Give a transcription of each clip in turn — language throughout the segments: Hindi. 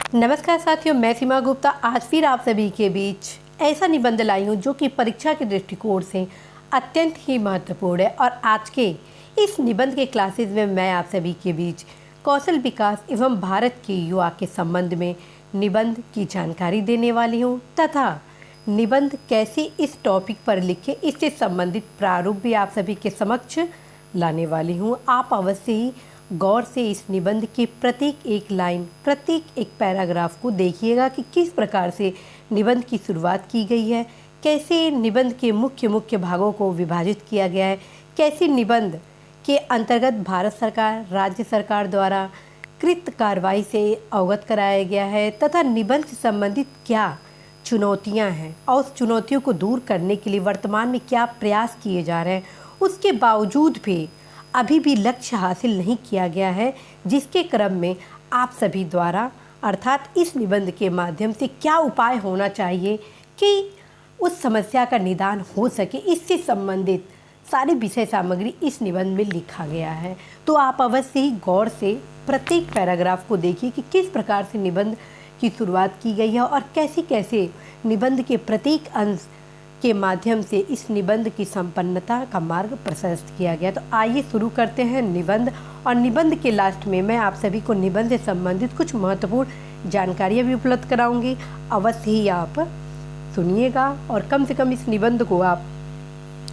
नमस्कार साथियों, मैं सीमा गुप्ता आज फिर आप सभी के बीच ऐसा निबंध लाई हूँ जो कि परीक्षा के दृष्टिकोण से अत्यंत ही महत्वपूर्ण है। और आज के इस निबंध के क्लासेस में मैं आप सभी के बीच कौशल विकास एवं भारत के युवा के संबंध में निबंध की जानकारी देने वाली हूँ तथा निबंध कैसे इस टॉपिक पर लिखे इससे संबंधित प्रारूप भी आप सभी के समक्ष लाने वाली हूँ। आप अवश्य ही गौर से इस निबंध के प्रत्येक एक लाइन, प्रत्येक एक पैराग्राफ को देखिएगा कि किस प्रकार से निबंध की शुरुआत की गई है, कैसे निबंध के मुख्य भागों को विभाजित किया गया है, कैसे निबंध के अंतर्गत भारत सरकार, राज्य सरकार द्वारा कृत कार्रवाई से अवगत कराया गया है तथा निबंध से संबंधित क्या चुनौतियां हैं और उस चुनौतियों को दूर करने के लिए वर्तमान में क्या प्रयास किए जा रहे हैं। उसके बावजूद भी अभी भी लक्ष्य हासिल नहीं किया गया है, जिसके क्रम में आप सभी द्वारा अर्थात इस निबंध के माध्यम से क्या उपाय होना चाहिए कि उस समस्या का निदान हो सके, इससे संबंधित सारी विषय सामग्री इस निबंध में लिखा गया है। तो आप अवश्य ही गौर से प्रत्येक पैराग्राफ को देखिए कि किस प्रकार से निबंध की शुरुआत की गई है और कैसे कैसे निबंध के प्रत्येक अंश के माध्यम से इस निबंध की संपन्नता का मार्ग प्रशस्त किया गया। तो आइए शुरू करते हैं निबंध। और निबंध के लास्ट में मैं आप सभी को निबंध से संबंधित कुछ महत्वपूर्ण जानकारियाँ भी उपलब्ध कराऊंगी। अवश्य ही आप सुनिएगा और कम से कम इस निबंध को आप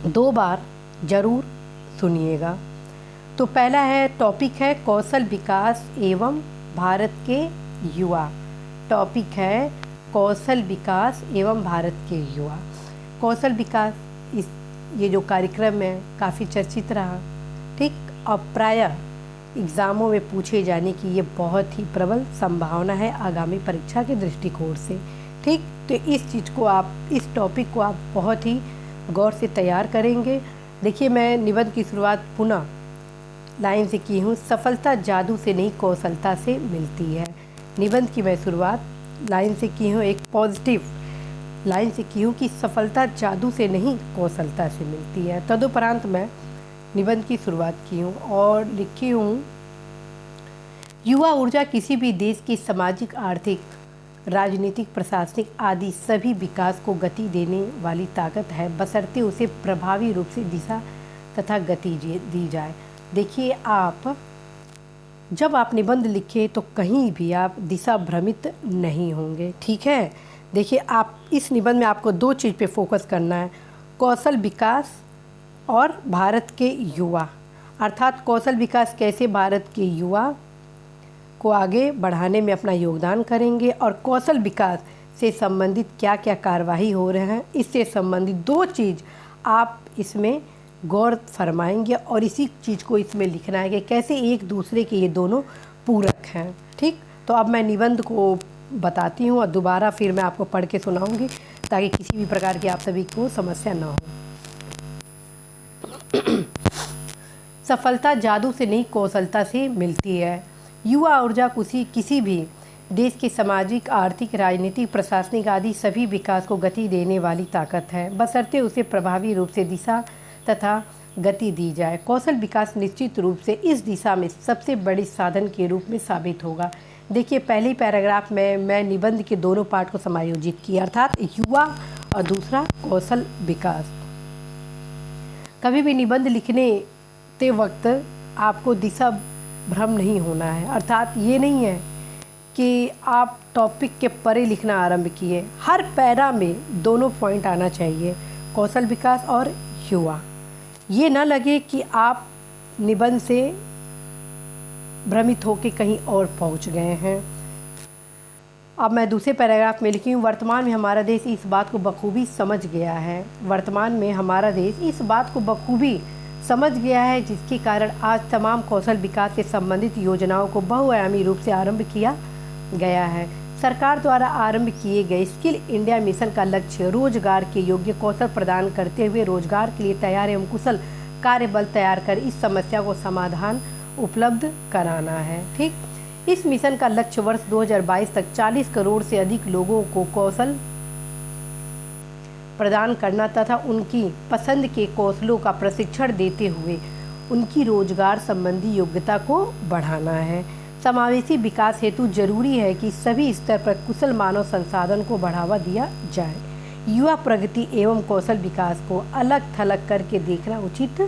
2 बार जरूर सुनिएगा। तो पहला है टॉपिक है कौशल विकास एवं भारत के युवा। टॉपिक है कौशल विकास एवं भारत के युवा। कौशल विकास ये जो कार्यक्रम है काफ़ी चर्चित रहा, ठीक। और प्रायः एग्ज़ामों में पूछे जाने की ये बहुत ही प्रबल संभावना है आगामी परीक्षा के दृष्टिकोण से, ठीक। तो इस चीज़ को आप, इस टॉपिक को आप बहुत ही गौर से तैयार करेंगे। देखिए, मैं निबंध की शुरुआत पुनः लाइन से की हूँ, सफलता जादू से नहीं कौशलता से मिलती है। निबंध की मैं शुरुआत लाइन से की हूँ, एक पॉजिटिव लाइन से की हूँ कि सफलता जादू से नहीं कौशलता से मिलती है। तदुपरांत मैं निबंध की शुरुआत की हूँ और लिखी हूँ, युवा ऊर्जा किसी भी देश की सामाजिक, आर्थिक, राजनीतिक, प्रशासनिक आदि सभी विकास को गति देने वाली ताकत है, बशर्ते उसे प्रभावी रूप से दिशा तथा गति दी जाए। देखिए, जब आप निबंध लिखें तो कहीं भी आप दिशा भ्रमित नहीं होंगे, ठीक है। देखिए, आप इस निबंध में आपको 2 चीज़ पे फोकस करना है, कौशल विकास और भारत के युवा। अर्थात कौशल विकास कैसे भारत के युवा को आगे बढ़ाने में अपना योगदान करेंगे और कौशल विकास से संबंधित क्या क्या कार्यवाही हो रहे हैं, इससे संबंधित 2 चीज़ आप इसमें गौर फरमाएंगे और इसी चीज़ को इसमें लिखना है कि कैसे एक दूसरे के ये दोनों पूरक हैं, ठीक। तो अब मैं निबंध को बताती हूँ और दोबारा फिर मैं आपको पढ़ के सुनाऊंगी ताकि किसी भी प्रकार की आप सभी को समस्या ना हो। सफलता जादू से नहीं कौशलता से मिलती है। युवा ऊर्जा किसी भी देश के सामाजिक, आर्थिक, राजनीतिक, प्रशासनिक आदि सभी विकास को गति देने वाली ताकत है, बशर्ते उसे प्रभावी रूप से दिशा तथा गति दी जाए। कौशल विकास निश्चित रूप से इस दिशा में सबसे बड़े साधन के रूप में साबित होगा। देखिए, पहले पैराग्राफ में मैं निबंध के दोनों पार्ट को समायोजित किया, अर्थात युवा और दूसरा कौशल विकास। कभी भी निबंध लिखने के वक्त आपको दिशा भ्रम नहीं होना है, अर्थात ये नहीं है कि आप टॉपिक के परे लिखना आरंभ किए। हर पैरा में दोनों पॉइंट आना चाहिए, कौशल विकास और युवा। ये ना लगे कि आप निबंध से भ्रमित होकर कहीं और पहुंच गए हैं। अब मैं दूसरे पैराग्राफ में लिखी हूँ, वर्तमान में हमारा देश इस बात को बखूबी समझ गया है। वर्तमान में हमारा देश इस बात को बखूबी समझ गया है, जिसके कारण आज तमाम कौशल विकास से संबंधित योजनाओं को बहुआयामी रूप से आरंभ किया गया है। सरकार द्वारा आरंभ किए गए स्किल इंडिया मिशन का लक्ष्य रोजगार के योग्य कौशल प्रदान करते हुए रोजगार के लिए तैयार एवं कुशल कार्यबल तैयार कर इस समस्या को समाधान उपलब्ध कराना है, ठीक। इस मिशन का लक्ष्य वर्ष 2022 तक 40 करोड़ से अधिक लोगों को कौशल प्रदान करना तथा उनकी पसंद के कौशलों का प्रशिक्षण देते हुए उनकी रोजगार संबंधी योग्यता को बढ़ाना है। समावेशी विकास हेतु जरूरी है कि सभी स्तर पर कुशल मानव संसाधन को बढ़ावा दिया जाए। युवा प्रगति एवं कौशल विकास को अलग थलग करके देखना उचित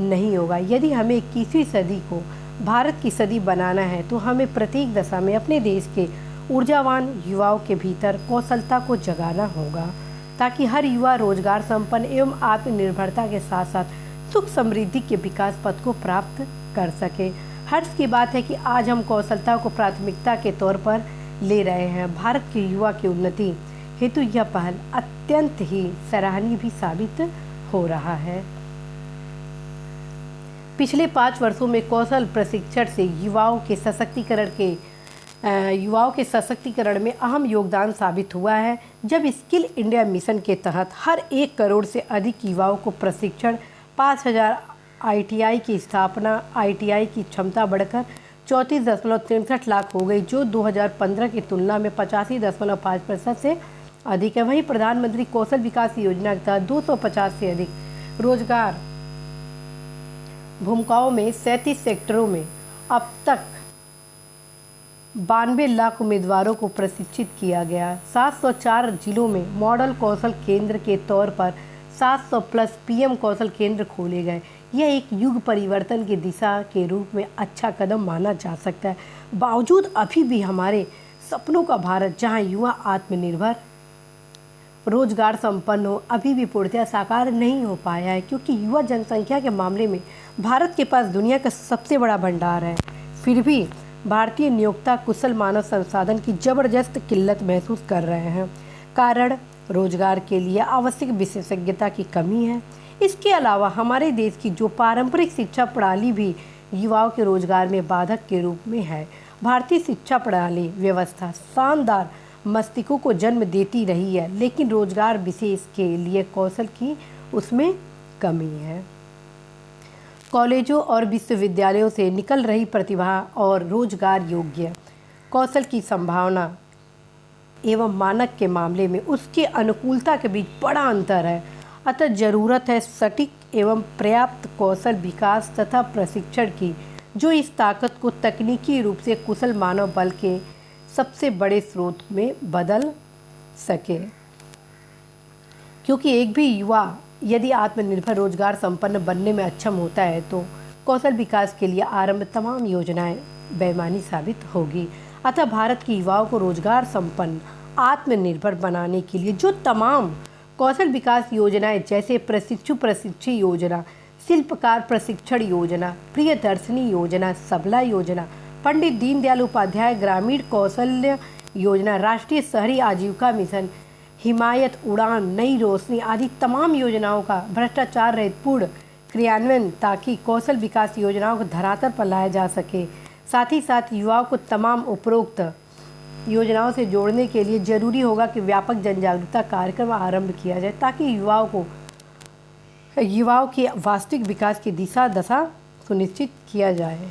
नहीं होगा। यदि हमें 21वीं सदी को भारत की सदी बनाना है तो हमें प्रत्येक दशा में अपने देश के ऊर्जावान युवाओं के भीतर कौशलता को जगाना होगा, ताकि हर युवा रोजगार संपन्न एवं आत्मनिर्भरता के साथ साथ सुख समृद्धि के विकास पथ को प्राप्त कर सके। हर्ष की बात है कि आज हम कौशलता को प्राथमिकता के तौर पर ले रहे हैं। भारत के युवा की उन्नति हेतु यह पहल अत्यंत ही सराहनीय भी साबित हो रहा है। पिछले 5 वर्षों में कौशल प्रशिक्षण से युवाओं के सशक्तिकरण में अहम योगदान साबित हुआ है। जब स्किल इंडिया मिशन के तहत हर 1 करोड़ से अधिक युवाओं को प्रशिक्षण, 5000 ITI की स्थापना, ITI की क्षमता बढ़कर 34.63 लाख हो गई, जो 2015 की तुलना में 85.5% से अधिक है। वहीं प्रधानमंत्री कौशल विकास योजना के तहत 250 से अधिक रोजगार भूमिकाओं में 37 सेक्टरों में अब तक 92 लाख उम्मीदवारों को प्रशिक्षित किया गया। 704 जिलों में मॉडल कौशल केंद्र के तौर पर 700 प्लस PM कौशल केंद्र खोले गए। यह एक युग परिवर्तन की दिशा के रूप में अच्छा कदम माना जा सकता है। बावजूद अभी भी हमारे सपनों का भारत, जहां युवा आत्मनिर्भर, रोजगार संपन्न हो, अभी भी पूर्णतः साकार नहीं हो पाया है, क्योंकि युवा जनसंख्या के मामले में भारत के पास दुनिया का सबसे बड़ा भंडार है। फिर भी भारतीय नियोक्ता कुशल मानव संसाधन की जबरदस्त किल्लत महसूस कर रहे हैं। कारण रोजगार के लिए आवश्यक विशेषज्ञता की कमी है। इसके अलावा हमारे देश की जो पारंपरिक शिक्षा प्रणाली भी युवाओं के रोजगार में बाधक के रूप में है। भारतीय शिक्षा प्रणाली व्यवस्था शानदार मस्तिष्कों को जन्म देती रही है, लेकिन रोजगार विशेष के लिए कौशल की उसमें कमी है। कॉलेजों और विश्वविद्यालयों से निकल रही प्रतिभा और रोजगार योग्य कौशल की संभावना एवं मानक के मामले में उसके अनुकूलता के बीच बड़ा अंतर है। अतः जरूरत है सटीक एवं पर्याप्त कौशल विकास तथा प्रशिक्षण की, जो इस ताकत को तकनीकी रूप से कुशल मानव बल के सबसे बड़े स्रोत में बदल सके। क्योंकि एक भी युवा यदि आत्मनिर्भर रोजगार संपन्न बनने में अक्षम होता है तो कौशल विकास के लिए आरंभ तमाम योजनाएं बेईमानी साबित होगी। अतः भारत के युवाओं को रोजगार संपन्न आत्मनिर्भर बनाने के लिए जो तमाम कौशल विकास योजनाएं, जैसे प्रशिक्षु योजना, शिल्पकार प्रशिक्षण योजना, प्रियदर्शनी योजना, सबला योजना, पंडित दीनदयाल उपाध्याय ग्रामीण कौशल्य योजना, राष्ट्रीय शहरी आजीविका मिशन, हिमायत उड़ान, नई रोशनी आदि तमाम योजनाओं का भ्रष्टाचार रहित पूर्ण क्रियान्वयन, ताकि कौशल विकास योजनाओं को धरातल पर लाया जा सके। साथ ही साथ युवाओं को तमाम उपरोक्त योजनाओं से जोड़ने के लिए जरूरी होगा कि व्यापक जन जागरूकता कार्यक्रम आरंभ किया जाए, ताकि युवाओं के वास्तविक विकास की दिशा दशा सुनिश्चित किया जाए।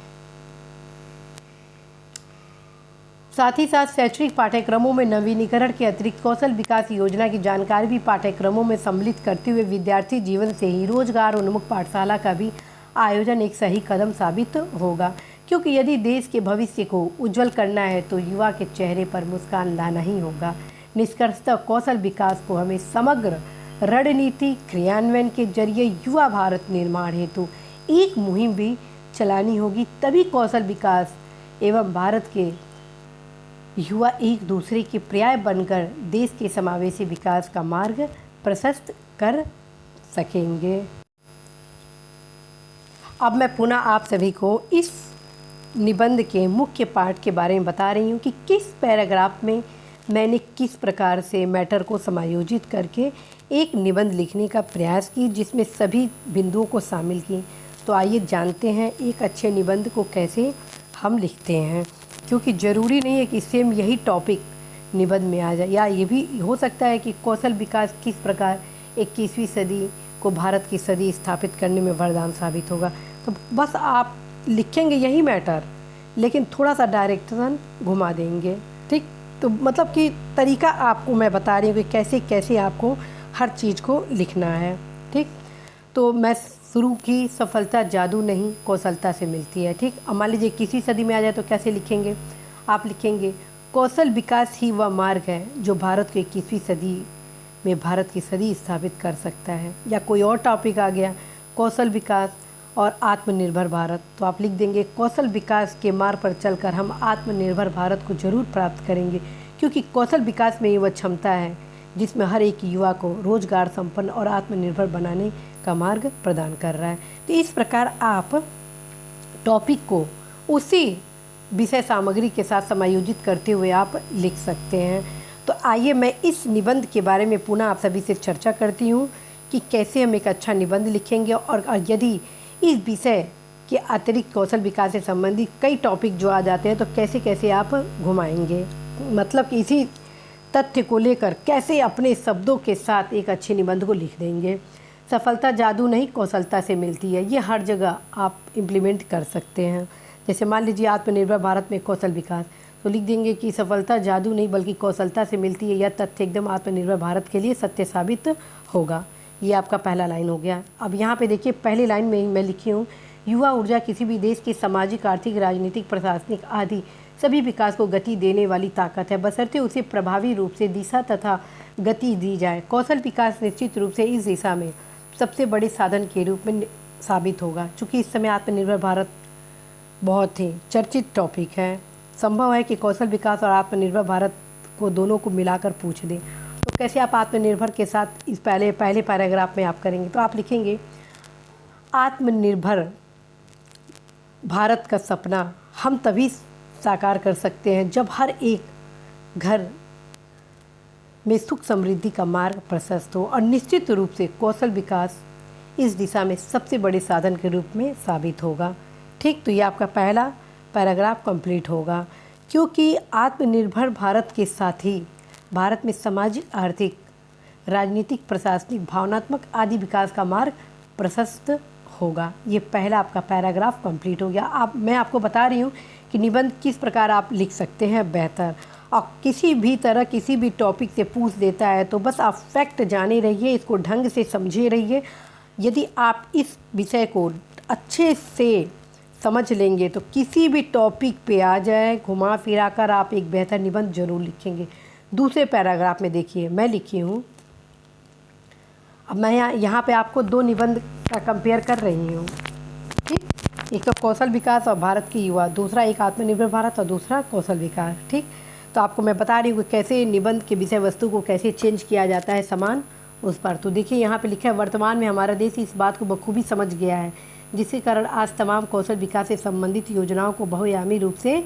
साथ ही साथ शैक्षणिक पाठ्यक्रमों में नवीनीकरण के अतिरिक्त कौशल विकास योजना की जानकारी भी पाठ्यक्रमों में सम्मिलित करते हुए विद्यार्थी जीवन से ही रोजगार उन्मुख पाठशाला का भी आयोजन एक सही कदम साबित होगा। क्योंकि यदि देश के भविष्य को उज्जवल करना है तो युवा के चेहरे पर मुस्कान लाना ही होगा। निष्कर्षतः कौशल विकास को हमें समग्र रणनीति क्रियान्वयन के जरिए युवा भारत निर्माण हेतु एक मुहिम भी चलानी होगी। तभी कौशल विकास एवं भारत के युवा एक दूसरे के पर्याय बनकर देश के समावेशी विकास का मार्ग प्रशस्त कर सकेंगे। अब मैं पुनः आप सभी को इस निबंध के मुख्य पार्ट के बारे में बता रही हूँ कि किस पैराग्राफ में मैंने किस प्रकार से मैटर को समायोजित करके एक निबंध लिखने का प्रयास की, जिसमें सभी बिंदुओं को शामिल की। तो आइए जानते हैं एक अच्छे निबंध को कैसे हम लिखते हैं, क्योंकि ज़रूरी नहीं है कि सेम यही टॉपिक निबंध में आ जाए, या ये भी हो सकता है कि कौशल विकास किस प्रकार 21वीं सदी को भारत की सदी स्थापित करने में वरदान साबित होगा। तो बस आप लिखेंगे यही मैटर, लेकिन थोड़ा सा डायरेक्शन घुमा देंगे, ठीक। तो मतलब कि तरीका आपको मैं बता रही हूँ कि कैसे कैसे आपको हर चीज़ को लिखना है, ठीक। तो मैं शुरू की सफलता जादू नहीं कौशलता से मिलती है। ठीक, अब मान लीजिए किसी सदी में आ जाए तो कैसे लिखेंगे, आप लिखेंगे कौशल विकास ही वह मार्ग है जो भारत को 21वीं सदी में भारत की सदी स्थापित कर सकता है। या कोई और टॉपिक आ गया, कौशल विकास और आत्मनिर्भर भारत, तो आप लिख देंगे कौशल विकास के मार्ग पर चलकर हम आत्मनिर्भर भारत को जरूर प्राप्त करेंगे, क्योंकि कौशल विकास में ये वह क्षमता है जिसमें हर एक युवा को रोजगार संपन्न और आत्मनिर्भर बनाने का मार्ग प्रदान कर रहा है। तो इस प्रकार आप टॉपिक को उसी विषय सामग्री के साथ समायोजित करते हुए आप लिख सकते हैं। तो आइए मैं इस निबंध के बारे में पुनः आप सभी से चर्चा करती हूँ कि कैसे हम एक अच्छा निबंध लिखेंगे, और यदि इस विषय के अतिरिक्त कौशल विकास से संबंधित कई टॉपिक जो आ जाते हैं तो कैसे कैसे आप घुमाएंगे, मतलब कि इसी तथ्य को लेकर कैसे अपने शब्दों के साथ एक अच्छे निबंध को लिख देंगे। सफलता जादू नहीं कौशलता से मिलती है, ये हर जगह आप इम्प्लीमेंट कर सकते हैं। जैसे मान लीजिए आत्मनिर्भर भारत में कौशल विकास, तो लिख देंगे कि सफलता जादू नहीं बल्कि कौशलता से मिलती है, यह तथ्य एकदम आत्मनिर्भर भारत के लिए सत्य साबित होगा। ये आपका पहला लाइन हो गया। अब यहाँ पे देखिए पहली लाइन में मैं लिखी हूँ, युवा ऊर्जा किसी भी देश की सामाजिक, आर्थिक, राजनीतिक, प्रशासनिक आदि सभी विकास को गति देने वाली ताकत है, बशर्ते उसे प्रभावी रूप से दिशा तथा गति दी जाए। कौशल विकास निश्चित रूप से इस दिशा में सबसे बड़े साधन के रूप में साबित होगा। चूँकि इस समय आत्मनिर्भर भारत बहुत ही चर्चित टॉपिक है, संभव है कि कौशल विकास और आत्मनिर्भर भारत को दोनों को मिलाकर पूछ दें। तो कैसे आप आत्मनिर्भर के साथ इस पहले पैराग्राफ में आप करेंगे, तो आप लिखेंगे आत्मनिर्भर भारत का सपना हम तभी साकार कर सकते हैं जब हर एक घर में सुख समृद्धि का मार्ग प्रशस्त हो, और निश्चित रूप से कौशल विकास इस दिशा में सबसे बड़े साधन के रूप में साबित होगा। ठीक, तो ये आपका पहला पैराग्राफ कंप्लीट होगा। क्योंकि आत्मनिर्भर भारत के साथ ही भारत में सामाजिक, आर्थिक, राजनीतिक, प्रशासनिक, भावनात्मक आदि विकास का मार्ग प्रशस्त होगा। ये पहला आपका पैराग्राफ कंप्लीट हो गया। मैं आपको बता रही हूँ कि निबंध किस प्रकार आप लिख सकते हैं बेहतर, और किसी भी तरह किसी भी टॉपिक से पूछ देता है तो बस आप फैक्ट जाने रहिए, इसको ढंग से समझे रहिए। यदि आप इस विषय को अच्छे से समझ लेंगे तो किसी भी टॉपिक पे आ जाए घुमा फिरा कर आप एक बेहतर निबंध जरूर लिखेंगे। दूसरे पैराग्राफ में देखिए मैं लिखी हूँ, अब मैं यहाँ पे आपको दो निबंध का कंपेयर कर रही हूँ। ठीक, एक तो कौशल विकास और भारत की युवा, दूसरा एक आत्मनिर्भर भारत और दूसरा कौशल विकास। ठीक, तो आपको मैं बता रही हूँ कि कैसे निबंध के विषय वस्तु को कैसे चेंज किया जाता है समान उस पर। तो देखिए यहाँ पे लिखा है, वर्तमान में हमारा देश इस बात को बखूबी समझ गया है, जिसके कारण आज तमाम कौशल विकास से संबंधित योजनाओं को बहुआयामी रूप से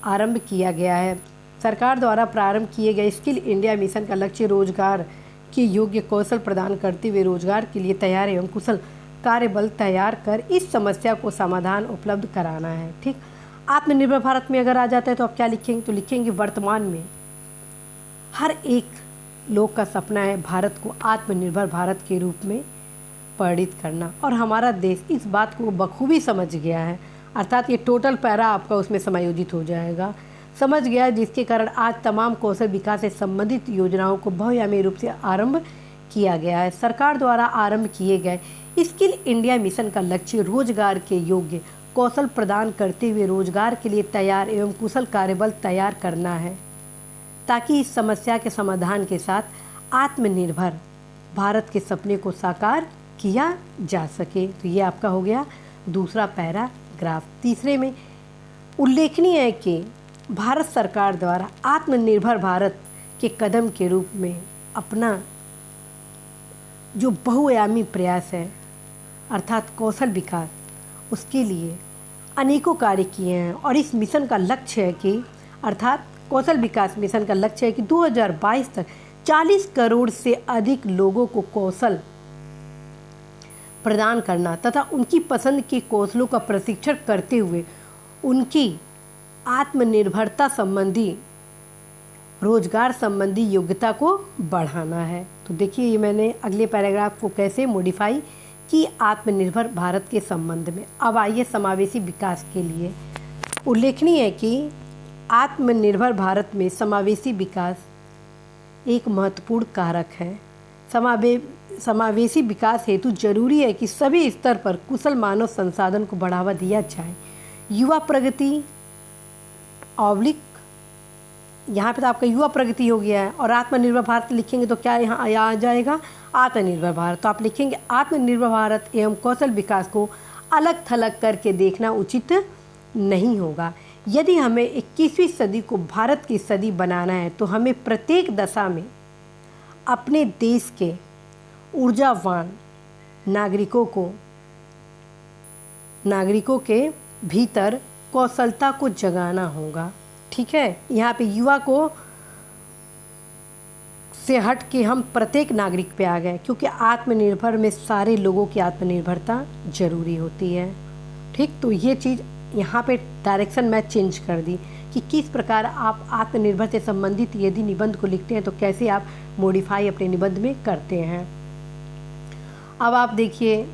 आरंभ किया गया है। सरकार द्वारा प्रारंभ किए गए स्किल इंडिया मिशन का लक्ष्य रोजगार के योग्य कौशल प्रदान करते हुए रोजगार के लिए तैयार एवं कुशल कार्यबल तैयार कर इस समस्या को समाधान उपलब्ध कराना है। ठीक, आत्मनिर्भर भारत में अगर आ जाता है तो आप क्या लिखेंगे, तो लिखेंगे वर्तमान में हर एक लोग का सपना है भारत को आत्मनिर्भर भारत के रूप में परिणित करना, और हमारा देश इस बात को बखूबी समझ गया है। अर्थात ये टोटल पैरा आपका उसमें समायोजित हो जाएगा, समझ गया है, जिसके कारण आज तमाम कौशल विकास से संबंधित योजनाओं को बहुआयामी रूप से आरंभ किया गया है। सरकार द्वारा आरंभ किए गए स्किल इंडिया मिशन का लक्ष्य रोजगार के योग्य कौशल प्रदान करते हुए रोजगार के लिए तैयार एवं कुशल कार्यबल तैयार करना है, ताकि इस समस्या के समाधान के साथ आत्मनिर्भर भारत के सपने को साकार किया जा सके। तो ये आपका हो गया दूसरा पैराग्राफ। तीसरे में उल्लेखनीय है कि भारत सरकार द्वारा आत्मनिर्भर भारत के कदम के रूप में अपना जो बहुआयामी प्रयास है अर्थात कौशल विकास, उसके लिए अनेकों कार्य किए हैं, और इस मिशन का लक्ष्य है कि अर्थात कौशल विकास मिशन का लक्ष्य है कि 2022 तक 40 करोड़ से अधिक लोगों को कौशल प्रदान करना तथा उनकी पसंद के कौशलों का प्रशिक्षण करते हुए उनकी आत्मनिर्भरता संबंधी रोजगार संबंधी योग्यता को बढ़ाना है। तो देखिए ये मैंने अगले पैराग्राफ को कैसे मॉडिफाई कि आत्मनिर्भर भारत के संबंध में। अब आइए समावेशी विकास के लिए। उल्लेखनीय है कि आत्मनिर्भर भारत में समावेशी विकास एक महत्वपूर्ण कारक है। समावेशी विकास हेतु जरूरी है कि सभी स्तर पर कुशल मानव संसाधन को बढ़ावा दिया जाए। युवा प्रगति ऑब्लिक, यहाँ पे तो आपका युवा प्रगति हो गया है, और आत्मनिर्भर भारत लिखेंगे तो क्या यहाँ आ जाएगा, आत्मनिर्भर भारत। तो आप लिखेंगे आत्मनिर्भर भारत एवं कौशल विकास को अलग थलग करके देखना उचित नहीं होगा। यदि हमें 21वीं सदी को भारत की सदी बनाना है तो हमें प्रत्येक दशा में अपने देश के ऊर्जावान नागरिकों के भीतर कौशलता को जगाना होगा। ठीक है, यहाँ पे युवा को से हट के हम प्रत्येक नागरिक पे आ गए, क्योंकि आत्मनिर्भर में सारे लोगों की आत्मनिर्भरता जरूरी होती है। ठीक, तो ये चीज़ यहाँ पे डायरेक्शन मैं चेंज कर दी कि किस प्रकार आप आत्मनिर्भर से संबंधित यदि निबंध को लिखते हैं तो कैसे आप मॉडिफाई अपने निबंध में करते हैं। अब आप देखिए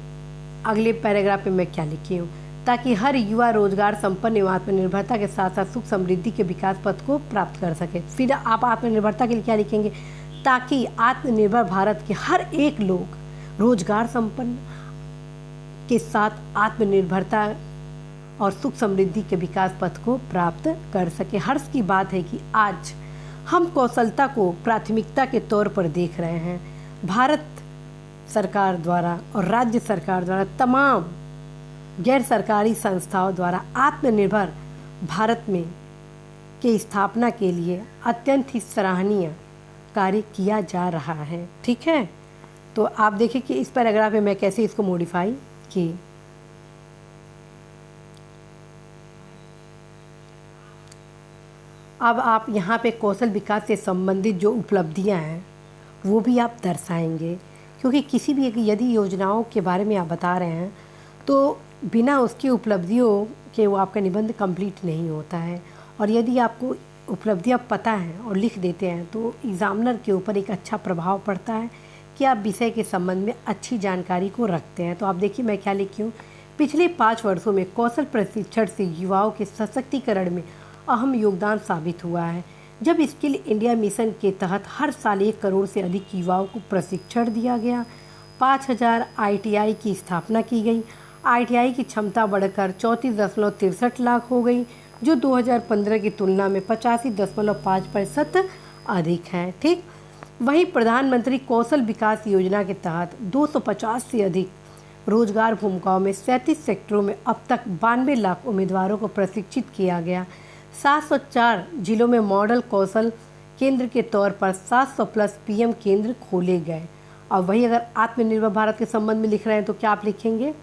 अगले पैराग्राफ में मैं क्या लिखी हूँ, ताकि हर युवा रोजगार संपन्न एवं आत्मनिर्भरता के साथ साथ सुख समृद्धि के विकास पथ को प्राप्त कर सके। फिर आप आत्मनिर्भरता के लिए क्या लिखेंगे, ताकि आत्मनिर्भर भारत के हर एक लोग रोजगार संपन्न के साथ आत्मनिर्भरता और सुख समृद्धि के विकास पथ को प्राप्त कर सके। हर्ष की बात है कि आज हम कौशलता को प्राथमिकता के तौर पर देख रहे हैं। भारत सरकार द्वारा और राज्य सरकार द्वारा तमाम गैर सरकारी संस्थाओं द्वारा आत्मनिर्भर भारत में के स्थापना के लिए अत्यंत ही सराहनीय कार्य किया जा रहा है। ठीक है, तो आप देखिए कि इस पैराग्राफ में मैं कैसे इसको मॉडिफाई की। अब आप यहाँ पे कौशल विकास से संबंधित जो उपलब्धियाँ हैं वो भी आप दर्शाएंगे, क्योंकि किसी भी यदि योजनाओं के बारे में आप बता रहे हैं तो बिना उसकी उपलब्धियों के वो आपका निबंध कंप्लीट नहीं होता है। और यदि आपको उपलब्धियाँ पता हैं और लिख देते हैं तो एग्ज़ामिनर के ऊपर एक अच्छा प्रभाव पड़ता है कि आप विषय के संबंध में अच्छी जानकारी को रखते हैं। तो आप देखिए मैं क्या लिखी हूँ, पिछले 5 वर्षों में कौशल प्रशिक्षण से युवाओं के सशक्तिकरण में अहम योगदान साबित हुआ है। जब स्किल इंडिया मिशन के तहत हर साल 1 करोड़ से अधिक युवाओं को प्रशिक्षण दिया गया, 5000 ITI की स्थापना की गई। ITI की क्षमता बढ़कर 34.63 लाख हो गई, जो 2015 की तुलना में 85.5% अधिक है। ठीक, वहीं प्रधानमंत्री कौशल विकास योजना के तहत 250 से अधिक रोजगार भूमिकाओं में 37 सेक्टरों में अब तक 92 लाख उम्मीदवारों को प्रशिक्षित किया गया। 704 जिलों में मॉडल कौशल केंद्र के तौर पर 700 प्लस PM केंद्र खोले गए। और वही अगर आत्मनिर्भर भारत के संबंध में लिख रहे हैं तो क्या आप लिखेंगे,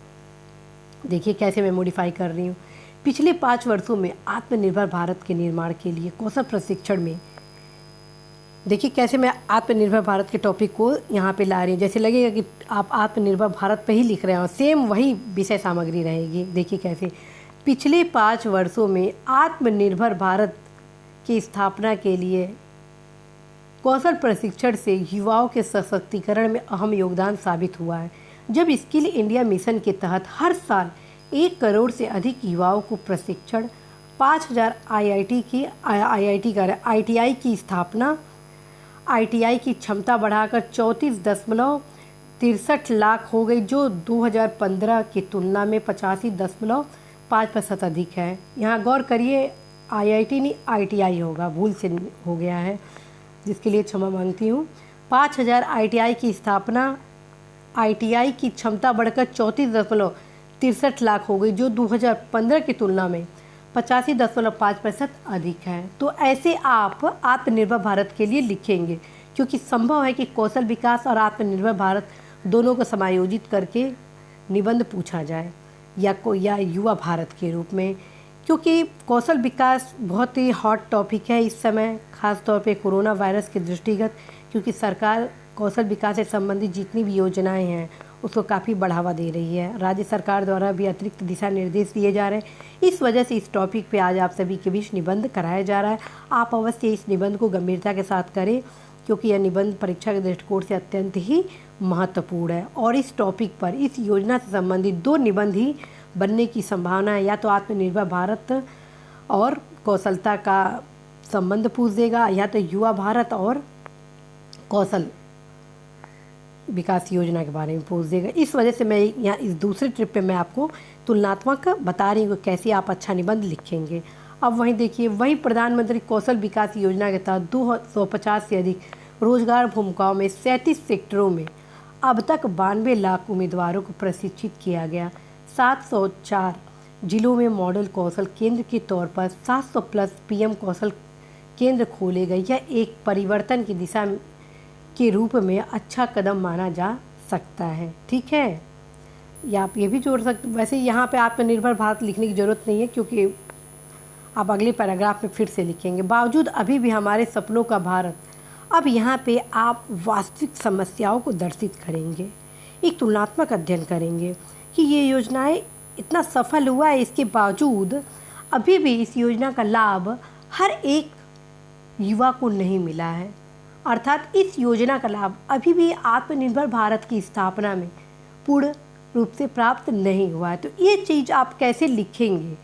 देखिए कैसे मैं मॉडिफाई कर रही हूँ। पिछले 5 वर्षों में आत्मनिर्भर भारत के निर्माण के लिए कौशल प्रशिक्षण में, देखिए कैसे मैं आत्मनिर्भर भारत के टॉपिक को यहाँ पे ला रही हूँ, जैसे लगेगा कि आप आत्मनिर्भर भारत पे ही लिख रहे हो, सेम वही विषय सामग्री रहेगी। देखिए कैसे पिछले 5 वर्षों में आत्मनिर्भर भारत की स्थापना के लिए कौशल प्रशिक्षण से युवाओं के सशक्तिकरण में अहम योगदान साबित हुआ है। जब स्किल इंडिया मिशन के तहत हर साल 1 करोड़ से अधिक युवाओं को प्रशिक्षण, 5000 ITI की स्थापना, ITI की क्षमता बढ़ाकर 34.63 लाख हो गई, जो 2015 की तुलना में 85.5% अधिक है। यहाँ गौर करिए IIT नहीं ITI होगा, भूल से हो गया है, जिसके लिए क्षमा मांगती हूँ। 5000 ITI की स्थापना, ITI की क्षमता बढ़कर 34.63 लाख हो गई, जो 2015 की तुलना में 85.5% अधिक है। तो ऐसे आप आत्मनिर्भर भारत के लिए लिखेंगे, क्योंकि संभव है कि कौशल विकास और आत्मनिर्भर भारत दोनों को समायोजित करके निबंध पूछा जाए या युवा भारत के रूप में, क्योंकि कौशल विकास बहुत ही हॉट टॉपिक है इस समय, खास तौर पे कोरोना वायरस के दृष्टिगत, क्योंकि सरकार कौशल विकास से संबंधित जितनी भी योजनाएं हैं उसको काफ़ी बढ़ावा दे रही है। राज्य सरकार द्वारा भी अतिरिक्त दिशा निर्देश दिए जा रहे हैं। इस वजह से इस टॉपिक पे आज आप सभी के बीच निबंध कराया जा रहा है। आप अवश्य इस निबंध को गंभीरता के साथ करें, क्योंकि यह निबंध परीक्षा के दृष्टिकोण से अत्यंत ही महत्वपूर्ण है। और इस टॉपिक पर, इस योजना से संबंधित 2 निबंध ही बनने की संभावना है, या तो आत्मनिर्भर भारत और कौशलता का संबंध पूछ देगा, या तो युवा भारत और कौशल विकास योजना के बारे में पूछ देगा। इस वजह से मैं यहाँ इस दूसरे ट्रिप पे मैं आपको तुलनात्मक बता रही हूँ कैसे आप अच्छा निबंध लिखेंगे। अब वहीं देखिए, वही प्रधानमंत्री कौशल विकास योजना के तहत 250 से अधिक रोजगार भूमिकाओं में 37 सेक्टरों में अब तक 92 लाख उम्मीदवारों को प्रशिक्षित किया गया। 704 जिलों में मॉडल कौशल केंद्र के तौर पर 700 प्लस पीएम कौशल केंद्र खोले गए। यह एक परिवर्तन की दिशा के रूप में अच्छा कदम माना जा सकता है। ठीक है, या आप ये भी जोड़ सकते। वैसे यहाँ पे आत्मनिर्भर भारत लिखने की ज़रूरत नहीं है, क्योंकि आप अगले पैराग्राफ में फिर से लिखेंगे। बावजूद अभी भी हमारे सपनों का भारत। अब यहाँ पे आप वास्तविक समस्याओं को दर्शित करेंगे, एक तुलनात्मक अध्ययन करेंगे कि ये योजनाएं इतना सफल हुआ है, इसके बावजूद अभी भी इस योजना का लाभ हर एक युवा को नहीं मिला है। अर्थात इस योजना का लाभ अभी भी आत्मनिर्भर भारत की स्थापना में पूर्ण रूप से प्राप्त नहीं हुआ है। तो ये चीज़ आप कैसे लिखेंगे,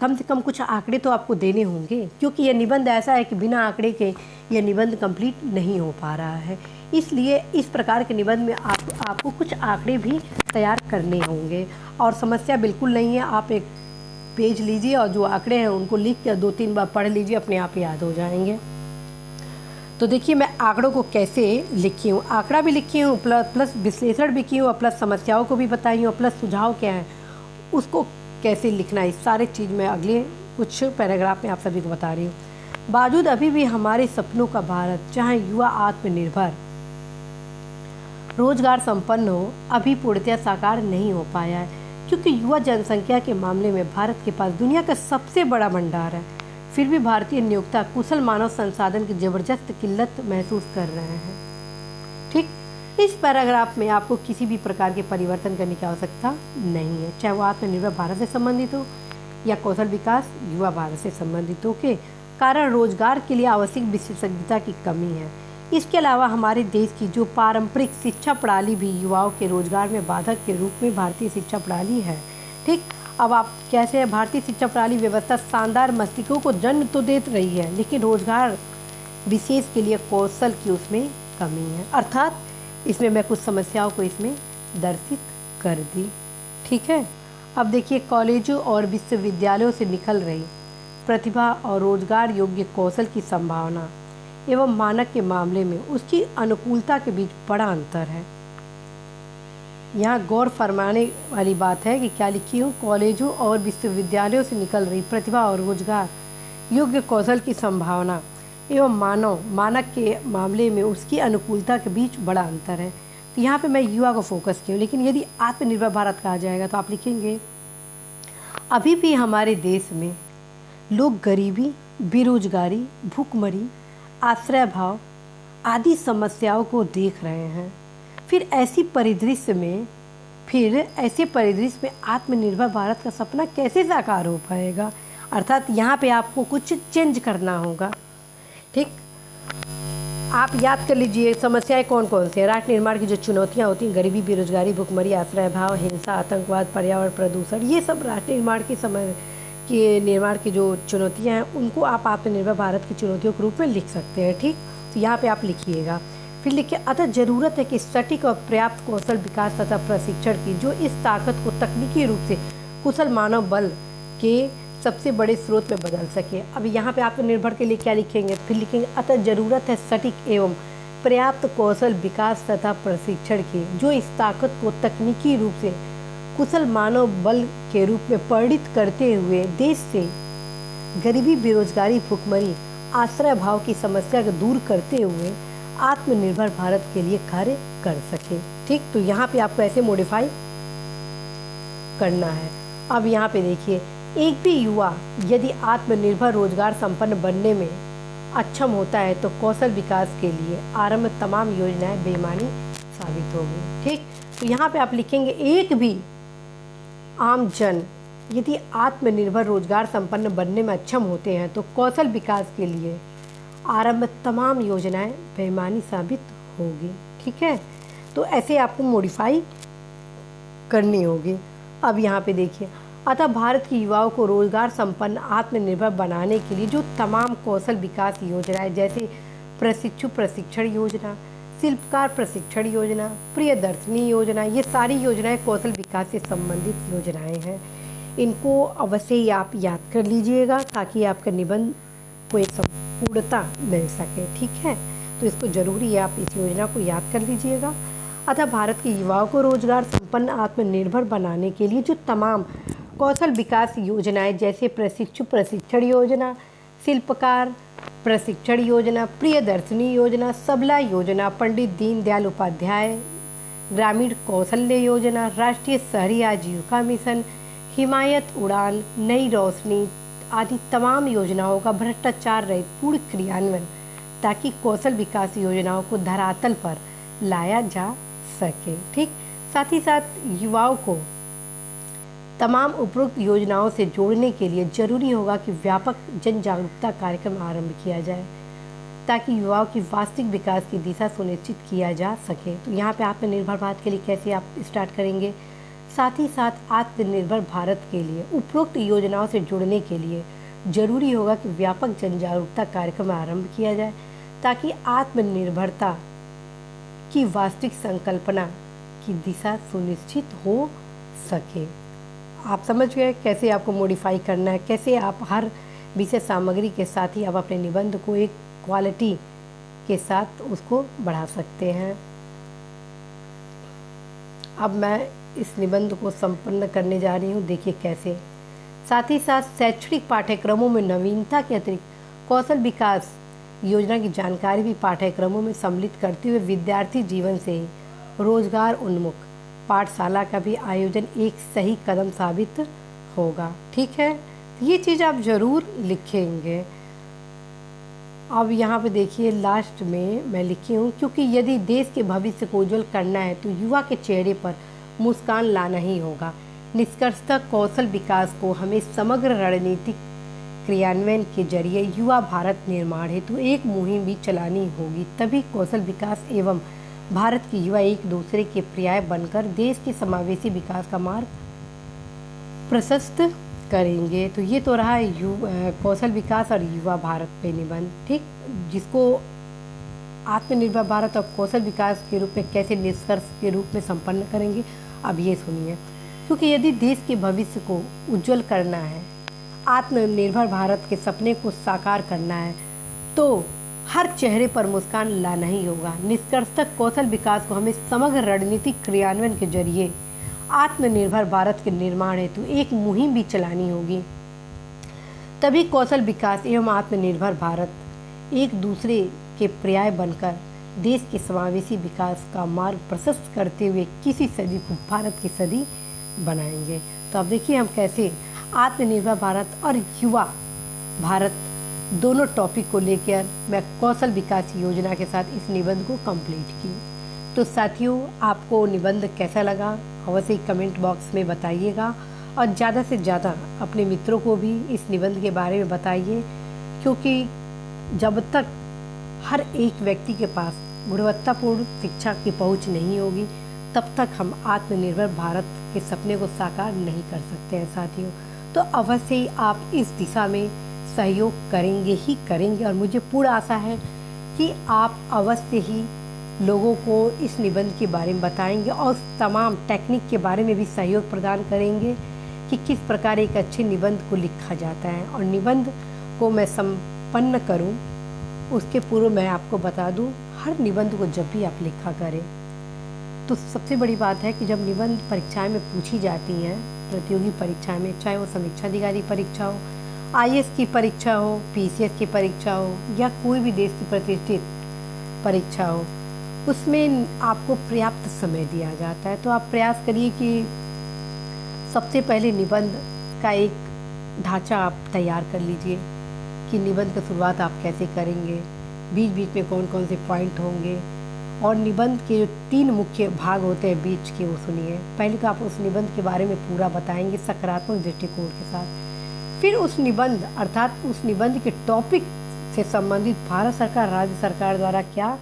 कम से कम कुछ आंकड़े तो आपको देने होंगे, क्योंकि यह निबंध ऐसा है कि बिना आंकड़े के यह निबंध कंप्लीट नहीं हो पा रहा है। इसलिए इस प्रकार के निबंध में आपको कुछ आंकड़े भी तैयार करने होंगे। और समस्या बिल्कुल नहीं है, आप एक पेज लीजिए और जो आंकड़े हैं उनको लिख कर 2-3 बार पढ़ लीजिए, अपने आप याद हो जाएंगे। तो देखिए, मैं आंकड़ों को कैसे लिखी हूँ, आंकड़ा भी लिखी हूँ, प्लस विश्लेषण भी की हूँ, प्लस समस्याओं को भी बताई हूँ, प्लस सुझाव क्या है उसको कैसे लिखना है। इस सारे चीज़ मैं अगले कुछ पैराग्राफ में आप सभी को बता रही हूँ। बावजूद अभी भी हमारे सपनों का भारत, जहाँ युवा आत्मनिर्भर रोजगार संपन्न हो, अभी पूर्णतः साकार नहीं हो पाया है, क्योंकि युवा जनसंख्या के मामले में भारत के पास दुनिया का सबसे बड़ा भंडार है। फिर भी भारतीय नियोक्ता कुशल मानव संसाधन की जबरदस्त किल्लत महसूस कर रहे हैं। ठीक, इस पैराग्राफ में आपको किसी भी प्रकार के परिवर्तन करने की आवश्यकता नहीं है, चाहे वो आत्मनिर्भर भारत से संबंधित हो या कौशल विकास युवा भारत से संबंधित हो, के कारण रोजगार के लिए आवश्यक विशेषज्ञता की कमी है। इसके अलावा हमारे देश की जो पारंपरिक शिक्षा प्रणाली भी युवाओं के रोजगार में बाधक के रूप में भारतीय शिक्षा प्रणाली है। ठीक, अब आप कैसे है, भारतीय शिक्षा प्रणाली व्यवस्था शानदार मस्तिष्कों को जन्म तो दे रही है, लेकिन रोजगार विशेष के लिए कौशल की उसमें कमी है। अर्थात इसमें मैं कुछ समस्याओं को इसमें दर्शित कर दी। ठीक है, अब देखिए, कॉलेजों और विश्वविद्यालयों से निकल रही प्रतिभा और रोजगार योग्य कौशल की संभावना एवं मानक के मामले में उसकी अनुकूलता के बीच बड़ा अंतर है। यहाँ गौर फरमाने वाली बात है कि क्या लिखी हूँ, कॉलेजों और विश्वविद्यालयों से निकल रही प्रतिभा और रोजगार योग्य कौशल की संभावना एवं मानक के मामले में उसकी अनुकूलता के बीच बड़ा अंतर है। तो यहाँ पे मैं युवा को फोकस किया, लेकिन यदि आत्मनिर्भर भारत कहा जाएगा तो आप लिखेंगे, अभी भी हमारे देश में लोग गरीबी, बेरोजगारी, भूखमरी, आश्रय भाव आदि समस्याओं को देख रहे हैं। फिर ऐसे परिदृश्य में आत्मनिर्भर भारत का सपना कैसे साकार हो पाएगा। अर्थात यहाँ पे आपको कुछ चेंज करना होगा। ठीक, आप याद कर लीजिए समस्याएं कौन कौन सी हैं। राष्ट्र निर्माण की जो चुनौतियाँ होती हैं, गरीबी, बेरोजगारी, भुखमरी, आश्रय भाव, हिंसा, आतंकवाद, पर्यावरण प्रदूषण, ये सब राष्ट्र निर्माण की जो चुनौतियाँ हैं उनको आप आत्मनिर्भर भारत की चुनौतियों के रूप में लिख सकते हैं। ठीक, तो यहाँ पे आप लिखिएगा। फिर लिखिए, अतः जरूरत है कि सटीक और पर्याप्त कौशल विकास तथा प्रशिक्षण की, जो इस ताकत को तकनीकी रूप से कुशल मानव बल के सबसे बड़े स्रोत में बदल सके। अब यहाँ पे आत्मनिर्भर के लिए क्या लिखेंगे, फिर लिखेंगे, अतः जरूरत है सटीक एवं पर्याप्त कौशल विकास तथा प्रशिक्षण की, जो इस ताकत को तकनीकी रूप से कुशल मानव बल के रूप में परिणित करते हुए देश से गरीबी, बेरोजगारी, भुखमरी, आश्रय भाव की समस्या को दूर करते हुए आत्मनिर्भर भारत के लिए कार्य कर सके। ठीक, तो यहाँ पे आपको ऐसे मॉडिफाई करना है। अब यहाँ पे देखिए, एक भी युवा यदि आत्मनिर्भर रोजगार संपन्न बनने में अक्षम होता है तो कौशल विकास के लिए आरंभ तमाम योजनाएं बेईमानी साबित होगी। ठीक, तो यहाँ पे आप लिखेंगे, एक भी आम जन यदि आत्मनिर्भर रोजगार संपन्न बनने में अक्षम होते हैं तो कौशल विकास के लिए आरंभ तमाम योजनाएं बेईमानी साबित होगी। ठीक है, तो ऐसे आपको मॉडिफाई करनी होगी। अब यहाँ पे देखिए, अतः भारत के युवाओं को रोजगार संपन्न आत्मनिर्भर बनाने के लिए जो तमाम कौशल विकास योजनाएं, जैसे प्रशिक्षण योजना, शिल्पकार प्रशिक्षण योजना, प्रियदर्शनी योजना, ये सारी योजनाएं कौशल विकास से संबंधित योजनाएं हैं। इनको अवश्य ही आप याद कर लीजिएगा ताकि आपका निबंध को एक संपूर्णता मिल सके। ठीक है, तो इसको जरूरी है आप इस योजना को याद कर लीजिएगा। अतः भारत के युवाओं को रोजगार संपन्न आत्मनिर्भर बनाने के लिए जो तमाम कौशल विकास योजनाएं जैसे प्रशिक्षु प्रशिक्षण योजना, शिल्पकार प्रशिक्षण योजना, प्रियदर्शनी योजना, सबला योजना, पंडित दीनदयाल उपाध्याय ग्रामीण कौशल्य योजना, राष्ट्रीय शहरी आजीविका मिशन, हिमायत उड़ान, नई रोशनी आदि तमाम योजनाओं का भ्रष्टाचार रहित पूर्ण क्रियान्वयन ताकि कौशल विकास योजनाओं को धरातल पर लाया जा सके। ठीक, साथ ही साथ युवाओं को तमाम उपरोक्त योजनाओं से जोड़ने के लिए जरूरी होगा कि व्यापक जन जागरूकता कार्यक्रम आरंभ किया जाए ताकि युवाओं की वास्तविक विकास की दिशा सुनिश्चित किया जा सके। तो यहाँ पे आत्मनिर्भर भारत के लिए कैसे आप स्टार्ट करेंगे, साथ ही साथ आत्मनिर्भर भारत के लिए उपरोक्त योजनाओं से जुड़ने के लिए जरूरी होगा कि व्यापक जन जागरूकता कार्यक्रम आरंभ किया जाए ताकि आत्मनिर्भरता की वास्तविक संकल्पना की दिशा सुनिश्चित हो सके। आप समझ गए कैसे आपको मॉडिफाई करना है, कैसे आप हर विषय सामग्री के साथ ही आप अपने निबंध को एक क्वालिटी के साथ उसको बढ़ा सकते हैं। अब मैं इस निबंध को संपन्न करने जा रही हूँ, देखिए कैसे। साथ ही साथ शैक्षणिक पाठ्यक्रमों में नवीनता के अतिरिक्त कौशल विकास योजना की जानकारी भी पाठ्यक्रमों में सम्मिलित करते हुए विद्यार्थी जीवन से ही रोजगार उन्मुख पाठशाला का भी आयोजन एक सही कदम साबित होगा। ठीक है, ये चीज़ आप ज़रूर लिखेंगे। अब यहाँ पे देखिए लास्ट में मैं लिखी हूँ, क्योंकि यदि देश के भविष्य को उज्जवल करना है तो युवा के चेहरे पर मुस्कान लाना ही होगा। निष्कर्षतः कौशल विकास को हमें समग्र रणनीतिक क्रियान्वयन के जरिए युवा भारत निर्माण हेतु एक मुहिम भी चलानी होगी, तभी कौशल विकास एवं भारत के युवा एक दूसरे के पर्याय बनकर देश के समावेशी विकास का मार्ग प्रशस्त करेंगे। तो ये तो रहा कौशल विकास और युवा भारत पे निबंध। ठीक, जिसको आत्मनिर्भर भारत और कौशल विकास के रूप में कैसे निष्कर्ष के रूप में संपन्न करेंगे, अब ये सुनिए। क्योंकि यदि देश के भविष्य को उज्जवल करना है, आत्मनिर्भर भारत के सपने को साकार करना है, तो हर चेहरे पर मुस्कान लाना ही होगा। निष्कर्षतः कौशल विकास को हमें समग्र रणनीतिक क्रियान्वयन के जरिए आत्मनिर्भर भारत के निर्माण हेतु एक मुहिम भी चलानी होगी, तभी कौशल विकास एवं आत्मनिर्भर भारत एक दूसरे के पर्याय बनकर देश के समावेशी विकास का मार्ग प्रशस्त करते हुए किसी सदी को भारत की सदी बनाएंगे। तो अब देखिए हम कैसे आत्मनिर्भर भारत और युवा भारत दोनों टॉपिक को लेकर मैं कौशल विकास योजना के साथ इस निबंध को कंप्लीट की। तो साथियों, आपको निबंध कैसा लगा अवश्य कमेंट बॉक्स में बताइएगा और ज़्यादा से ज़्यादा अपने मित्रों को भी इस निबंध के बारे में बताइए, क्योंकि जब तक हर एक व्यक्ति के पास गुणवत्तापूर्ण शिक्षा की पहुंच नहीं होगी तब तक हम आत्मनिर्भर भारत के सपने को साकार नहीं कर सकते हैं साथियों। तो अवश्य ही आप इस दिशा में सहयोग करेंगे ही करेंगे और मुझे पूर्ण आशा है कि आप अवश्य ही लोगों को इस निबंध के बारे में बताएंगे और तमाम टेक्निक के बारे में भी सहयोग प्रदान करेंगे कि किस प्रकार एक अच्छे निबंध को लिखा जाता है। और निबंध को मैं संपन्न करूं उसके पूर्व मैं आपको बता दूं, हर निबंध को जब भी आप लिखा करें तो सबसे बड़ी बात है कि जब निबंध परीक्षाएं में पूछी जाती हैं, प्रतियोगी परीक्षाएं में, चाहे वो समीक्षा अधिकारी परीक्षा हो, आईएएस की परीक्षा हो, पीसीएस की परीक्षा हो या कोई भी देश की प्रतिष्ठित परीक्षा हो, उसमें आपको पर्याप्त समय दिया जाता है। तो आप प्रयास करिए कि सबसे पहले निबंध का एक ढांचा आप तैयार कर लीजिए कि निबंध की शुरुआत आप कैसे करेंगे, बीच बीच में कौन कौन से पॉइंट होंगे और निबंध के जो 3 मुख्य भाग होते हैं बीच के, वो सुनिए। पहले तो आप उस निबंध के बारे में पूरा बताएंगे सकारात्मक दृष्टिकोण के साथ, फिर उस निबंध अर्थात उस निबंध के टॉपिक से संबंधित भारत सरकार, राज्य सरकार द्वारा क्या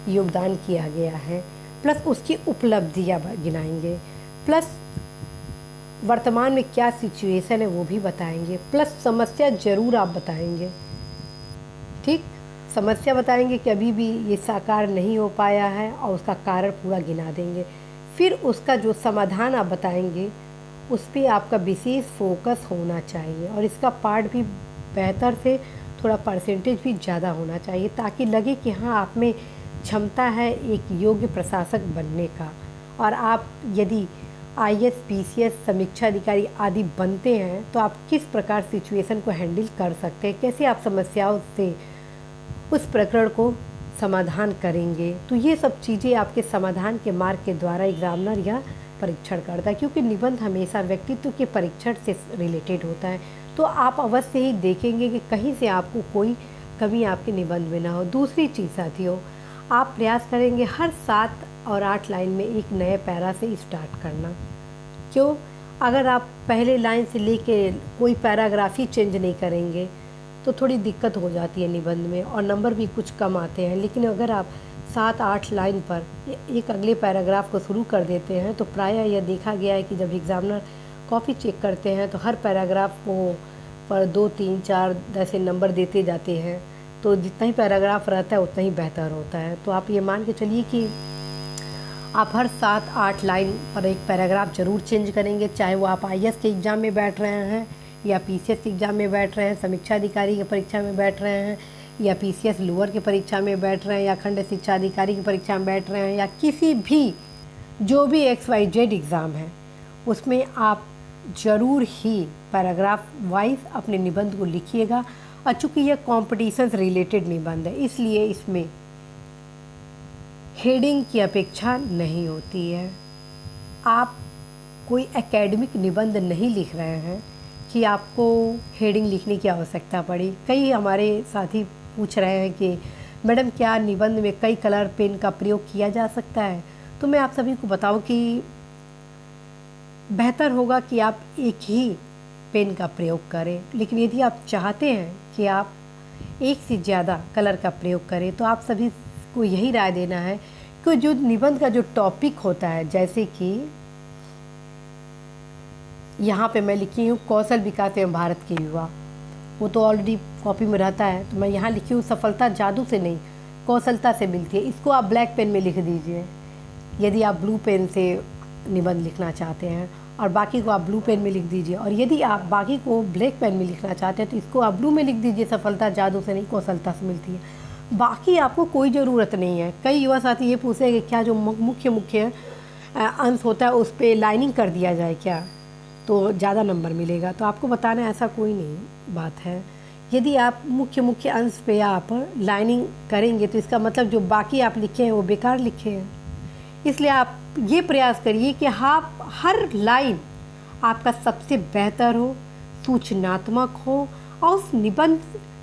योगदान किया गया है, प्लस उसकी उपलब्धियां गिनाएंगे, प्लस वर्तमान में क्या सिचुएशन है वो भी बताएंगे, प्लस समस्या जरूर आप बताएंगे। ठीक, समस्या बताएंगे कि अभी भी ये साकार नहीं हो पाया है और उसका कारण पूरा गिना देंगे। फिर उसका जो समाधान आप बताएंगे उस पर आपका विशेष फोकस होना चाहिए और इसका पार्ट भी बेहतर से थोड़ा परसेंटेज भी ज़्यादा होना चाहिए, ताकि लगे कि हाँ आप में क्षमता है एक योग्य प्रशासक बनने का। और आप यदि आईएएस, पीसीएस, समीक्षा अधिकारी आदि बनते हैं तो आप किस प्रकार सिचुएशन को हैंडल कर सकते हैं, कैसे आप समस्याओं से उस प्रकरण को समाधान करेंगे। तो ये सब चीज़ें आपके समाधान के मार्ग के द्वारा एग्जामिनर या परीक्षण करता है, क्योंकि निबंध हमेशा व्यक्तित्व के परीक्षण से रिलेटेड होता है। तो आप अवश्य ही देखेंगे कि कहीं से आपको कोई कमी आपके निबंध में ना हो। दूसरी चीज़ साथियों, आप प्रयास करेंगे हर 7 और 8 लाइन में एक नए पैरा से स्टार्ट करना। क्यों? अगर आप पहले लाइन से लेके कोई पैराग्राफ ही चेंज नहीं करेंगे तो थोड़ी दिक्कत हो जाती है निबंध में और नंबर भी कुछ कम आते हैं। लेकिन अगर आप 7-8 लाइन पर एक अगले पैराग्राफ को शुरू कर देते हैं तो प्रायः यह देखा गया है कि जब एग्ज़ामिनर कॉपी चेक करते हैं तो हर पैराग्राफ को पर 2, 3, 4 ऐसे नंबर देते जाते हैं। तो जितना ही पैराग्राफ रहता है उतना ही बेहतर होता है। तो आप ये मान के चलिए कि आप हर 7-8 लाइन पर एक पैराग्राफ ज़रूर चेंज करेंगे, चाहे वो आप आईएएस के एग्ज़ाम में बैठ रहे हैं या पीसीएस के एग्ज़ाम में बैठ रहे हैं, समीक्षा अधिकारी की परीक्षा में बैठ रहे हैं या पीसीएस लोअर की परीक्षा में बैठ रहे हैं या खंड शिक्षा अधिकारी की परीक्षा में बैठ रहे हैं या किसी भी जो भी XYZ एग्ज़ाम है उसमें आप ज़रूर ही पैराग्राफ वाइज अपने निबंध को लिखिएगा। और चूँकि यह कॉम्पिटिशन से रिलेटेड निबंध है इसलिए इसमें हेडिंग की अपेक्षा नहीं होती है। आप कोई एकेडमिक निबंध नहीं लिख रहे हैं कि आपको हेडिंग लिखने की आवश्यकता पड़ी। कई हमारे साथी पूछ रहे हैं कि मैडम क्या निबंध में कई कलर पेन का प्रयोग किया जा सकता है। तो मैं आप सभी को बताऊं कि बेहतर होगा कि आप एक ही पेन का प्रयोग करें, लेकिन यदि आप चाहते हैं कि आप एक से ज़्यादा कलर का प्रयोग करें तो आप सभी को यही राय देना है कि जो निबंध का जो टॉपिक होता है, जैसे कि यहाँ पे मैं लिखी हूँ कौशल विकास एवं भारत के युवा, वो तो ऑलरेडी कॉपी में रहता है, तो मैं यहाँ लिखी हूँ सफलता जादू से नहीं कौशलता से मिलती है। इसको आप ब्लैक पेन में लिख दीजिए यदि आप ब्लू पेन से निबंध लिखना चाहते हैं, और बाकी को आप ब्लू पेन में लिख दीजिए। और यदि आप बाकी को ब्लैक पेन में लिखना चाहते हैं तो इसको आप ब्लू में लिख दीजिए सफलता जादू से नहीं कौशलता से मिलती है। बाकी आपको कोई ज़रूरत नहीं है। कई युवा साथी ये पूछेंगे क्या जो मुख्य अंश होता है उस पर लाइनिंग कर दिया जाए क्या तो ज़्यादा नंबर मिलेगा। तो आपको बताना ऐसा कोई नहीं बात है। यदि आप मुख्य अंश पे आप लाइनिंग करेंगे तो इसका मतलब जो बाकी आप लिखे हैं वो बेकार लिखे हैं। इसलिए आप ये प्रयास करिए कि आप हर लाइन आपका सबसे बेहतर हो, सूचनात्मक हो और उस निबंध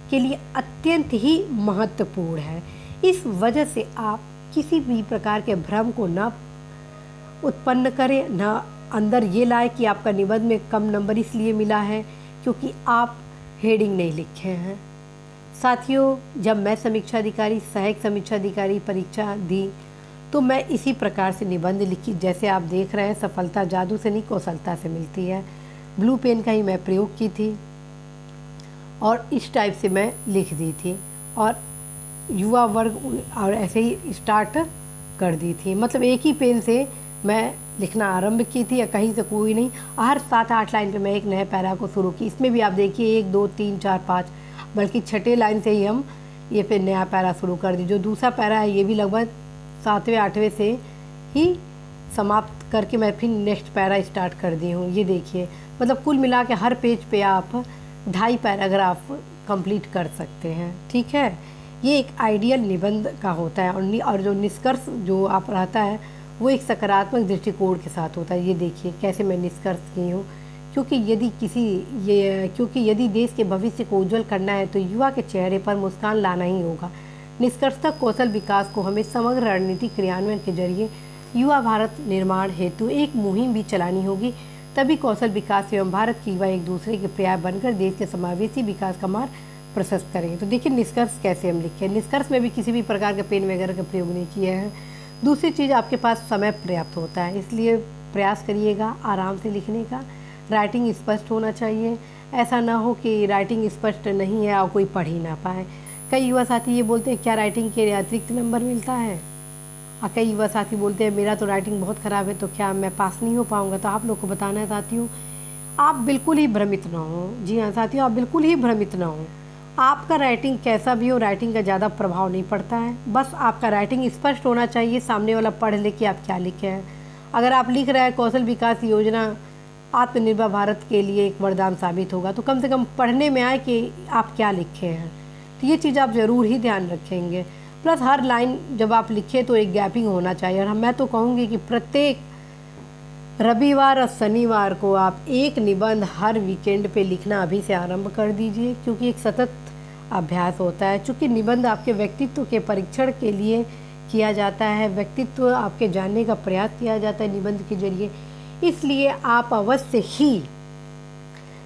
के लिए अत्यंत ही महत्वपूर्ण है। इस वजह से आप किसी भी प्रकार के भ्रम को न उत्पन्न करें, न अंदर ये लाए कि आपका निबंध में कम नंबर इसलिए मिला है क्योंकि आप हेडिंग नहीं लिखे हैं। साथियों, जब मैं समीक्षा अधिकारी, सहायक समीक्षा अधिकारी परीक्षा दी तो मैं इसी प्रकार से निबंध लिखी, जैसे आप देख रहे हैं सफलता जादू से नहीं कौशलता से मिलती है। ब्लू पेन का ही मैं प्रयोग की थी और इस टाइप से मैं लिख दी थी और युवा वर्ग और ऐसे ही स्टार्ट कर दी थी। मतलब एक ही पेन से मैं लिखना आरंभ की थी या कहीं से कोई नहीं। हर 7-8 लाइन पे मैं एक नए पैरा को शुरू की। इसमें भी आप देखिए 1, 2, 3, 4, 5 बल्कि छठे लाइन से ही हम ये पे नया पैरा शुरू कर दी। जो दूसरा पैरा है ये भी लगभग 7वें-8वें से ही समाप्त करके मैं फिर नेक्स्ट पैरा स्टार्ट कर दी हूँ। ये देखिए, मतलब कुल मिला के हर पेज पे आप 2.5 पैराग्राफ कंप्लीट कर सकते हैं। ठीक है, ये एक आइडियल निबंध का होता है और जो निष्कर्ष जो आप रहता है वो एक सकारात्मक दृष्टिकोण के साथ होता है। ये देखिए कैसे मैं निष्कर्ष की हूँ, क्योंकि यदि देश के भविष्य को उज्जवल करना है तो युवा के चेहरे पर मुस्कान लाना ही होगा। निष्कर्षतः कौशल विकास को हमें समग्र रणनीतिक क्रियान्वयन के जरिए युवा भारत निर्माण हेतु एक मुहिम भी चलानी होगी। तभी कौशल विकास एवं भारत की युवा एक दूसरे के पर्याय बनकर देश के समावेशी विकास का मार्ग प्रशस्त करेंगे। तो देखिए निष्कर्ष कैसे हम लिखे। निष्कर्ष में भी किसी भी प्रकार के पेन वगैरह का प्रयोग नहीं किए हैं। दूसरी चीज़, आपके पास समय पर्याप्त होता है, इसलिए प्रयास करिएगा आराम से लिखने का। राइटिंग स्पष्ट होना चाहिए। ऐसा ना हो कि राइटिंग स्पष्ट नहीं है और कोई पढ़ ही ना पाए। कई युवा साथी ये बोलते हैं क्या राइटिंग के लिए अतिरिक्त नंबर मिलता है, और कई युवा साथी बोलते हैं मेरा तो राइटिंग बहुत ख़राब है तो क्या मैं पास नहीं हो पाऊँगा। तो आप लोग को बताना है साथियों, आप बिल्कुल ही भ्रमित ना हो। जी हाँ साथियों, आप बिल्कुल ही भ्रमित ना हो। आपका राइटिंग कैसा भी हो, राइटिंग का ज़्यादा प्रभाव नहीं पड़ता है। बस आपका राइटिंग स्पष्ट होना चाहिए, सामने वाला पढ़ ले कि आप क्या लिखे हैं। अगर आप लिख रहे हैं कौशल विकास योजना आत्मनिर्भर भारत के लिए एक वरदान साबित होगा, तो कम से कम पढ़ने में आए कि आप क्या लिखे हैं। तो ये चीज़ आप ज़रूर ही ध्यान रखेंगे। प्लस हर लाइन जब आप लिखें तो एक गैपिंग होना चाहिए। और मैं तो कहूँगी कि प्रत्येक रविवार और शनिवार को आप एक निबंध हर वीकेंड पे लिखना अभी से आरंभ कर दीजिए, क्योंकि एक सतत अभ्यास होता है। चूँकि निबंध आपके व्यक्तित्व के परीक्षण के लिए किया जाता है, व्यक्तित्व आपके जानने का प्रयास किया जाता है निबंध के जरिए, इसलिए आप अवश्य ही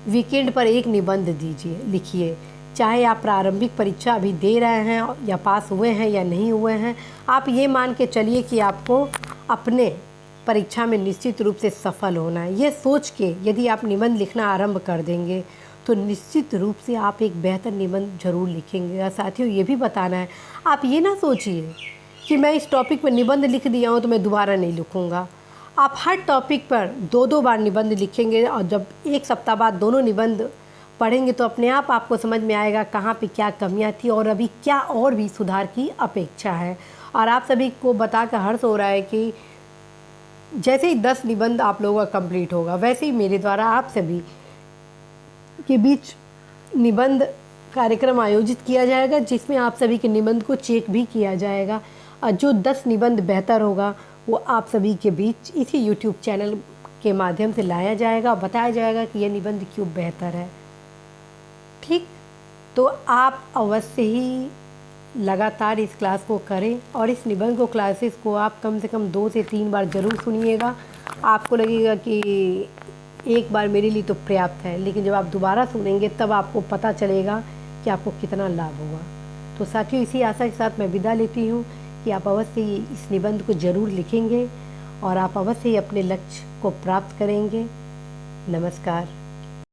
वीकेंड पर एक निबंध दीजिए, लिखिए। चाहे आप प्रारंभिक परीक्षा अभी दे रहे हैं या पास हुए हैं या नहीं हुए हैं, आप ये मान के चलिए कि आपको अपने परीक्षा में निश्चित रूप से सफल होना है। ये सोच के यदि आप निबंध लिखना आरंभ कर देंगे तो निश्चित रूप से आप एक बेहतर निबंध जरूर लिखेंगे। और साथियों ये भी बताना है, आप ये ना सोचिए कि मैं इस टॉपिक पर निबंध लिख दिया हूँ तो मैं दोबारा नहीं लिखूँगा। आप हर टॉपिक पर दो दो बार निबंध लिखेंगे, और जब एक सप्ताह बाद दोनों निबंध पढ़ेंगे तो अपने आप आपको समझ में आएगा कहाँ पे क्या कमियाँ थी और अभी क्या और भी सुधार की अपेक्षा है। और आप सभी को बता कर हर्ष हो रहा है कि जैसे ही 10 निबंध आप लोगों का कंप्लीट होगा, वैसे ही मेरे द्वारा आप सभी के बीच निबंध कार्यक्रम आयोजित किया जाएगा, जिसमें आप सभी के निबंध को चेक भी किया जाएगा। और जो 10 निबंध बेहतर होगा वो आप सभी के बीच इसी यूट्यूब चैनल के माध्यम से लाया जाएगा और बताया जाएगा कि यह निबंध क्यों बेहतर है। ठीक, तो आप अवश्य ही लगातार इस क्लास को करें, और इस निबंध को क्लासेस को आप कम से कम 2 से 3 बार ज़रूर सुनिएगा। आपको लगेगा कि एक बार मेरे लिए तो पर्याप्त है, लेकिन जब आप दोबारा सुनेंगे तब आपको पता चलेगा कि आपको कितना लाभ होगा। तो साथियों इसी आशा के साथ मैं विदा लेती हूँ कि आप अवश्य ही इस निबंध को ज़रूर लिखेंगे और आप अवश्य ही अपने लक्ष्य को प्राप्त करेंगे। नमस्कार।